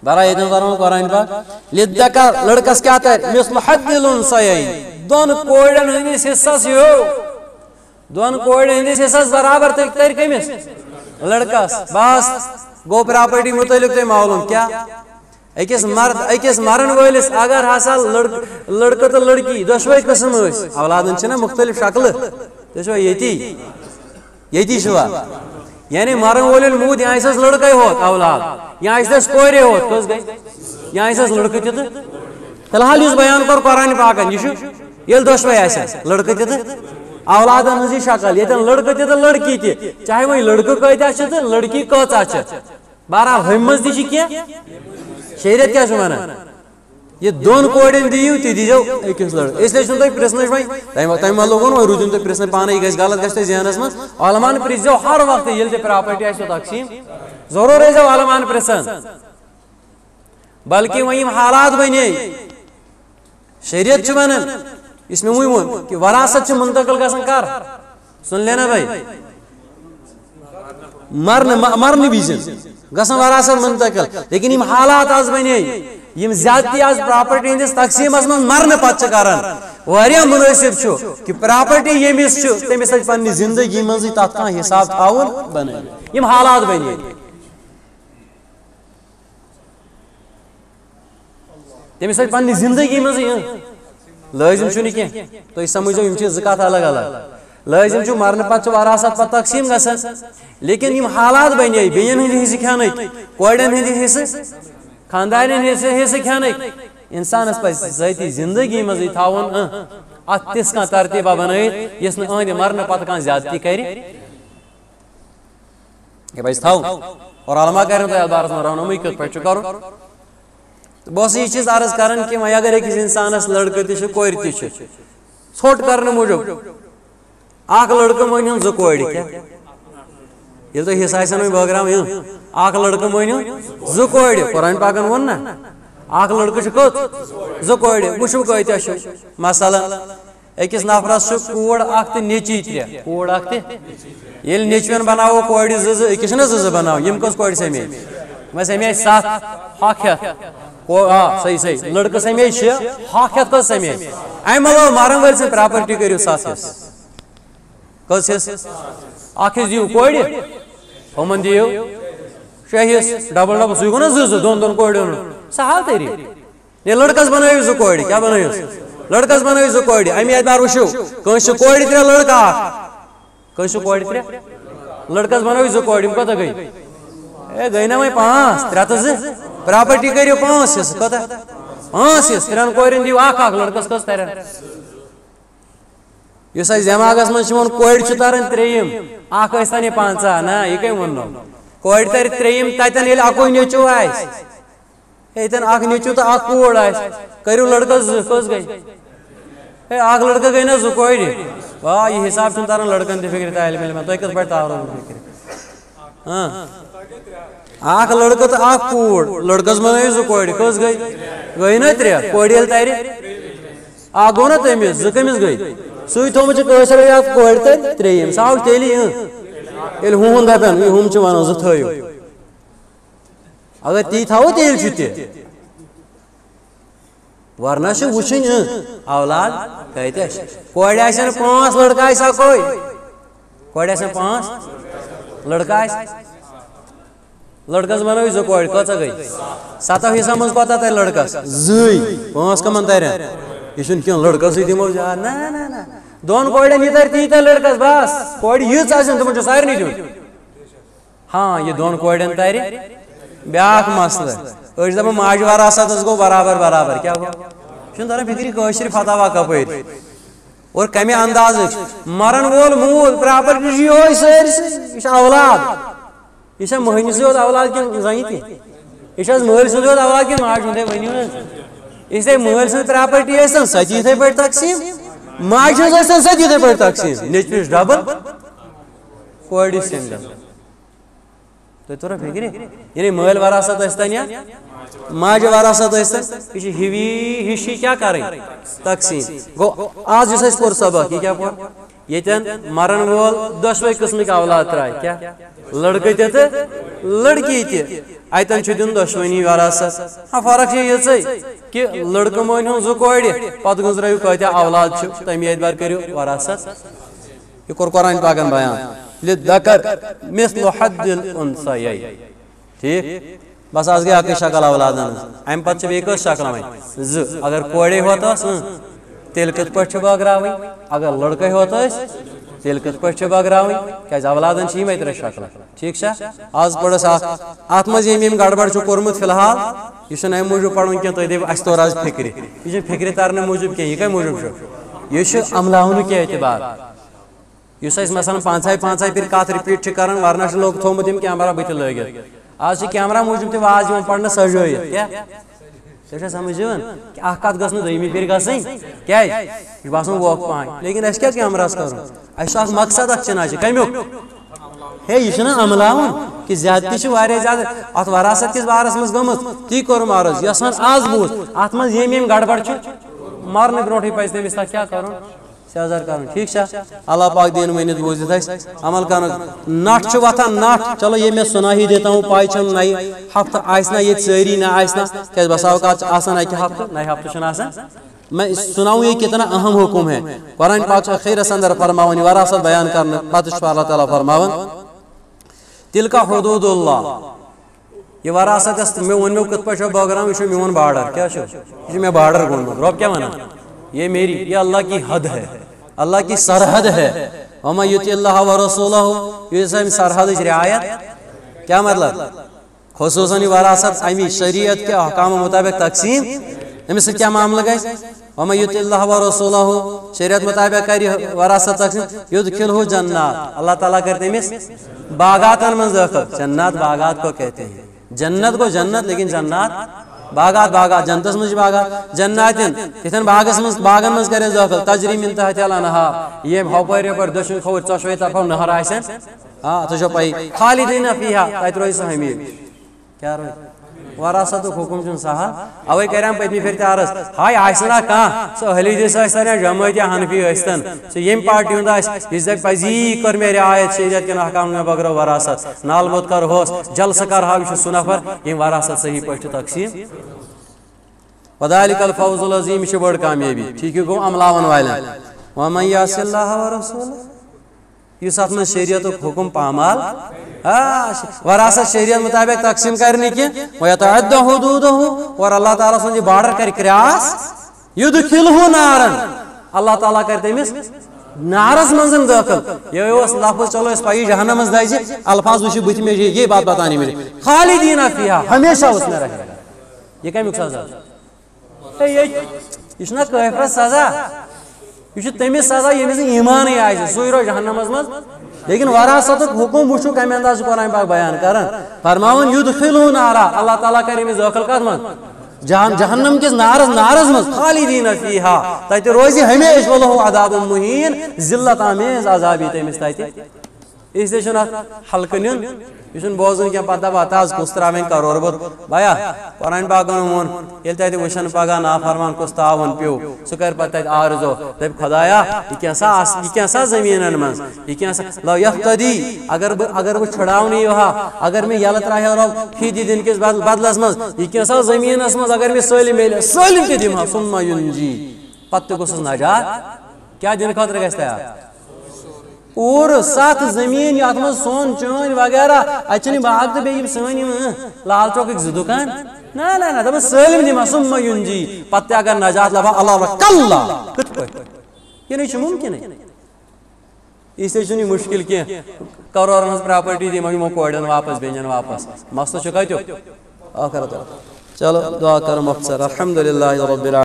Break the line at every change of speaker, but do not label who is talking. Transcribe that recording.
برائے ایدن فرمان قرآن پاک لِلذَّكَرِ لڑکس کیا تر مثل حظ الانثیین دون کوڑن ہندس حصص ہو دون کوڑن ہندس حصص برابر تر کمس لڑکس بس گو پراپرٹی متعلق تو معلوم کیا اکس مرن ولس اگر ہسا لڑکہ تو لڑکی دشوے قسم اولادن چھنا مختلف شکل تو یتی شوا یعنی مرن ول مود یا اس لڑکے ہوت اولاد یا اس کورے ہوت کس گئی یا اس لڑکہ تہ فی الحال اس بیان کر قرآن پاکن یہ یل دشوے آس لڑکہ تہ اولادن ہز شکل یتن لڑکہ تہ لڑکی تہ چاہے وہ لڑکہ کتیا چھ تو لڑکی کۭژاہ چھ بہرحال ہم مز تہ کی شریعت کیا ونان یہ دون کوڑن دیو تی دیو اکس لڑکہ اس لیے تھی پرسنس وی تمہ لوگن وی روزن تھی پرسن پانے یہ غلط گھس ذہنس من علماء پرزو ہر وقت یل تہ پراپرٹی آسو تقسیم ضرور ٲسۍزیو علماء پرسن بلکہ وۄنۍ حالات بنے شریعت چھ ونان اس میں وی وون کہ وراثت چھ منتقل گژھان کر سن لینا بھائی مرن وز گژھان وراثت منتقل لیکن یم حالات آز بنے یم زیادتی آز پراپرٹی ہندس تقسیمس من مرن پتہ کران واریاہ مناسب چھ کہ پراپرٹی یمس چھ تمس پنہ زندگی مز تک کانٛہہ حساب تھاون بنٲوِتھ یم حالات بنے تمس پنہ زندگی مز لازم چھ کی تھی سمجھو یم چھ زکات الگ الگ لازم چھ مرن پتہ وراثت پتہ تقسیم گژھان لیکن یم حالات بنے بین ہند حصہ کھینک کوڑن ہند حصہ خاندان حصہ کھینک انسانس پہ ذاتی زندگی مز تھاون ات تس کھانا ترتیبہ بنائت یس نہٕ مرن پتہ کھانا زیادتی کر یہ پہ تھو اور علماء کرن تہ بارس میں رہنمائی کت پہ کرو بہت یہ چیز عرض کران کہ وۄنۍ اگر أکِس انسانس لڑکہ تہ کور تہ ژھوٹ کرنے موجوب اخ لڑکہ مٲنِو زٕ کورِ کیا ییٚلہِ تۄہہِ حصہٕ آسن وۄنۍ بٲگراوٕنۍ اکھ لڑکہ مٲنِو زٕ کورِ قرآن پاکن ووٚن نا اکھ لڑکہ چھ کٔژ زٕ کورِ وٕچھو کۭتیاہ چھِ مثلاً أکِس نفرس چھِ کوٗر اکھ تہٕ نیٚچی ترٛےٚ کوٗر اکھ تہٕ ییٚلہِ نیٚچوٮ۪ن بناوو کورِ زٕ زٕ أکِس چھِنہ زٕ بناوٕنۍ یِم کٔژ کورِ سمے وۄنۍ سمے 7 ہَتھ صحیح صحیح لڑکہ سمے 6 100 کٔژ سمے امہِ علاوٕ مرن وٲلۍ سٕنٛز پراپرٹی کٔرِو 7 حصہٕ کٔژ حصہٕ اکھ حصہٕ دِیِو کورِ ہُمن دِیِو 6 حصہٕ ڈبل ڈبل سُے گوٚو نا زٕ دۄن کورٮ۪ن سہل طریٖقہٕ ہے لڑکس بنٲیِو 2 کورِ کیٛاہ بنٲیِوس لڑکس بنٲیِو 2 کورِ امہِ اعتبار وٕچھِو کٲنٛسہِ چھِ کورِ 3 لڑکہٕ اکھ کٲنٛسہِ چھِ کورِ 3 لڑکس بنٲیِو 2 کورِ یِم کوتاہ گٔے اے گٔے نا وۄنۍ 5 3 تہٕ 2 پراپرٹی کٔرِو 5 حصہٕ کوتاہ 5 حصہٕ 3 کورٮ۪ن دِیِو اکھ لڑکس کٔژ ترن یُس اَسہِ دٮ۪ماغس منٛز چھُ یِوان کورِ چھُ تران 3 اکھ ٲسۍ تن یہِ 50 نہ یہِ کٔمۍ ووٚننو کورِ ترِ 3 تتٮ۪ن ییٚلہِ اکُے نیٚچوٗ آسہِ ییٚتٮ۪ن اکھ نیٚچوٗ تہٕ اکھ کوٗر آسہِ کٔرِو لڑکس 2 کٔژ گٔے ہے اکھ لڑکہٕ گٔے نا 2 کورِ واہ یہِ حساب چھُنہٕ تران لڑکن تہِ فکرِ طالب علمن تۄہہِ کِتھ پٲٹھۍ تارو فکرِ اکھ لڑکہٕ تہٕ اکھ کوٗر لڑکس بنٲیِو 2 کورِ کٔژ گٔے نا 3 کورِ ییٚلہِ ترِ اکھ گوٚو نا تٔمِس 2 کٔمِس گٔے سُے تھوٚمُت چھُ کٲشرِ اکھ کورِ ترِ 3 سُہ آو تیٚلہِ ییٚلہِ ہُہُنٛد دپن ہُم چھِ ونان 2 تھٲیِو اگر تی تھاوو تیٚلہِ چھُ تہِ ورنہ چھُ وٕچھِنۍ اولاد کۭتیاہ چھِ کورِ آسن 5 لڑکہٕ آسہِ اکوے کورِ آسن 5 لڑکہٕ آسہِ لڑکس بنٲیِو 2 کورِ کۭژاہ گٔے 7 حصن منٛز کوتاہ ترِ لڑکس 2 5 کمن ترن یہ چھُنہٕ کینٛہہ لڑکسٕے دِمو زیادٕ نہ 2 کورٮ۪ن یہِ ترِ تیٖتیاہ لڑکس بس کورِ یِژھ آسن تِمن چھُ سارنٕے دیُن ہاں یہِ 2 کورٮ۪ن ترِ بیٛاکھ مسلہٕ أڑۍ چھِ دپان ماجہِ وراثتس گوٚو برابر برابر کیٛاہ گوٚو چھُنہٕ تران فکرِ کٲشِر فتوا کپٲرۍ اور کمہِ اندازٕچ مرن وول موٗد پراپرٹی چھِ یِہوے سٲرسٕے یہِ چھِ اولاد یہ مہنوِس یوت اولاد کن زنہِ تہِ یہ مٲلۍ سُنٛد یوت اولاد کن ماجہِ ہُنٛد ؤنِو نا اس لیے مٲلۍ سٕنٛز پراپرٹی ٲسۍتن سۄ تہِ یِتھٕے پٲٹھۍ تقسیٖم ماجہِ ہٕنٛز ٲسۍتن سۄ تہِ یِتھٕے پٲٹھۍ تقسیٖم نیٚچوِس ڈبل کورِ سنگل تۄہہِ توٚرا فکرِ یعنی مٲلۍ وراثت ٲسۍتن یا ماجہِ وراثت ٲسۍتن یہِ چھِ ہِوی ہِشی کیٛاہ کرٕنۍ تقسیٖم گوٚو آز یُس اَسہِ پوٚر سبق یہِ کیٛاہ پوٚر یتن مرن وول دشوے قسمک اولاد ترائے کیا لڑکے تہ لڑکی تہ اتن چھ دین دشوینی وراثت ہاں فرق چھ یہ کہ لڑکہ مون ہن زو کوڑ پتہ گزرو کتیا اولاد چھ تمی اعتبار کریو وراثت یہ کور قرآن پاکن بیان للذکر مثل حد الانثیین ٹھیک بس آج گیا اکی شکل اولادن ام پتہ چھ بیک شکل وۄنۍ ز اگر کوڑے ہوتس تیل کت پہ بٲگراوٕنۍ اگر لڑکے ہوتس تیل کت پہ بٲگراوٕنۍ کیازِ اولادن چھ یمے ترٛےٚ شکل ٹھیک چھا آز پڑس ات مز یم گڑبڑ چھ کورمت فی الحال یہ چھنہٕ امہِ موٗجوٗب پرُن کینٛہہ تُہۍ دٔپِو اَسہِ توٚر آز فکرِ یہ چھُنہٕ فکرِ ترنہٕ موٗجوٗب کینٛہہ یہ کمہِ موٗجوٗب چھُ یہ چھُ عملاونہٕ کہِ اعتبار یُس اَسہِ مثلاً پانٛژھے پھِرِ کتھ رِپیٖٹ چھِ کران ورنہ چھُ لوگ تھوٚومُت یِم کیمرا بٕتھِ لٲگِتھ آز چھِ کیمرا موٗجوٗب تہِ واز یِوان پرنہٕ سجٲیِتھ کیٛاہ ژےٚ چھا سمجھ یِوان کہ اکھ کتھ گٔژھ نہٕ دٔیمہِ پھِرِ گژھٕنۍ کیٛازِ یہِ چھُ باسان ووکھٕ پہن لیکن اَسہِ کیٛاہ کیمراہس کرُن اَسہِ چھُ اکھ مقصد اتھ چِناچہِ کمیُک ہے یہ چھُنہ عملاوُن کہ زیادتی چھِ واریاہ زیادٕ اتھ وراثت کِس بارس منٛز گٔمٕژ تی کوٚرُم عرض یۄس وۄنۍ آز بوٗز اتھ منٛز یِم گڑبڑ چھِ مرنہٕ برونٛٹھٕے پزِ تٔمِس تتھ کیٛاہ کرُن سیزر کرُن ٹھیک چھا اللہ پاک دین ؤنِتھ بوٗزِتھ اَسہِ عمل کرُن نٹھ چھُ وتھان نٹھ چلو یہ میں سنا ہی دیتا ہوں پاے چھم نئی ہفتہ آسہِ نا ییٚتہِ سٲری نہ آسہِ نا کیازِ بسا اوقات چھِ آسان اکہِ ہفتہٕ نئے ہفتہٕ چھُنہٕ آسان میں سناؤں یہ کتنا اہم حکم ہے قرآن پاک خیرس اندر فرماون وراثت بیان کرنے پتہ چھُ اللہ تعالیٰ فرماون تلک حدود اللہ یہ وراثت یس مے ون مےٚ کِتھ پٲٹھۍ چھو بٲگراوُن یہِ چھُ میون بارڈر کیٛاہ چھُ یہِ چھُ مےٚ بارڈر گوٚنمُت رۄب کیٛاہ ونان یہ میری یہ اللہ کی حد ہے اللہ کی سرحد ہے ومن یطع اللہ ورسولہ یُس امہِ سرحدٕچ رعایت کیا مطلب خصوصاً یہ وراثت امی شریعت کے احکام مطابق تقسیم امس سۭتۍ کیا معاملہ گژھِ ومن یطع اللہ ورسولہ شریعت مطابق کر وراثت تقسیم یدخلہ جنات اللہ تعالیٰ کرتے تٔمِس باغاتن منٛز دٲخل جنات باغات کو کہتے ہیں جنت کو جنت لیکن جنات باغات باغات جنتس منٛز چھِ باغات جناتن تِتھٮ۪ن باغن منٛز کریس دٲخل تجری من تحتها الانہار یِم ہۄپٲرۍ یپٲرۍ دٔچھُن کھووُر ژۄشوے طرفو نہر آسن تۄہہِ چھو پَیی خالدیٖنَ فیٖہا تتہِ روزِ سُہ ہمیشہِ کیٛاہ روزِ وراثتُک حکم چھُنہٕ سہل اوے کریٚم پٔتمہِ پھِرِ تہِ عرض ہاے آسہِ نا کانٛہہ سُہ اہلی حدیث ٲسۍتن یا جمٲعت یا حنفی ٲسۍتن سُہ ییٚمہِ پارٹی ہُنٛد آسہِ یُس دپہِ پزی کٔر مےٚ رعایت شریعت کٮ۪ن احکامن مےٚ بٲگرٲو وراثت نال موٚت کرہوس جلسہٕ کرہاو یہِ چھُ سُہ نفر ییٚمۍ وراثت صحیح پٲٹھۍ چھُ تقسیٖم وذالک الفوز العظیم یہ بڑ کامیابی ٹھیک گو عملاون والن ومن یعص اللہ ورسولہ یس ات من شریعت حکم پامال وراثت شریعت مطابق تقسیم کرنے کی ویتعدى حدودہ اور اللہ تعالیٰ سن بارڈر کر کراس یدخلہ نارن اللہ تعالیٰ کر تمس نارس منزن داخل یہ لفظ چلو اس پائی جہنم مز دائجی الفاظ وچ بت میں یہ بات بتانی میری خالدین فیہا ہمیشہ اس میں رہے گا یہ کمیک سزا یہ چھنا کافر سزا یہ تمس سزا یمس ایمان آئے سوئی رو جہنمس مز لیکن وراثت حکم وچھو کمہ انداز قرآن پاک بیان کران فرماون یدخلہ نارا اللہ تعالیٰ کرے میں داخل کت من جہنم کس نارس مز خالدین فیہا تتہ روزی ہمیشہ ولہ عذاب مہین ذلت آمیز عذابی تمس تتہ اس لیے چھُنہٕ اتھ ہلکہٕ نیُن یہ چھُنہٕ بوزُن کینٛہہ پتہ وتہ آز کُس ترٛاوٕنۍ کرور بوٚد بیا قرآن پاکن ووٚن ییٚلہِ تتہِ وٕچھن پگاہ نافرمان کُس تاوُن پیوٚو سُہ کرِ پتہٕ تتہِ آرزو دپہِ خۄدایا یہِ کینٛژھا زٔمیٖنن منٛز یہِ کینٛژھا لو یفتدی اگر بہٕ چھُڑاونہٕ یِہا اگر مےٚ یلہٕ ترٛاوِ ہا رۄب فیٖدی دِنہٕ کِس بدلس منٛز یہِ کینٛژھا زٔمیٖنس منٛز اگر مےٚ سٲلِم میلہِ سٲلِم تہِ دِمہا ثم ینجی پتہٕ تہِ گوٚژھُس نجات کیٛاہ دِنہٕ خٲطرٕ گژھِ تیار اور سات زمین یتھ من سون چٲنۍ وغیرہ اتھ باغ تو بیٚیہِ سٲنۍ یِم لال چوکٕکۍ زٕ دُکان نہ دپان سٲلِم دِمہا ثم ینجی پتہٕ تہِ اگر نجات لبہا اللہ کلہ کِتھ پٲٹھۍ یہِ نَے چھُ مُمکِنٕے اس لیے چھُنہٕ یہِ مُشکِل کینٛہہ کرورن ہٕنٛز پراپرٹی دِمو یِمو کورٮ۪ن واپس بیٚنٮ۪ن واپس مسلہٕ چھُ کتیُک ٲخرت چلو دعا کرو مۄختصر الحمدللہ رب العالمین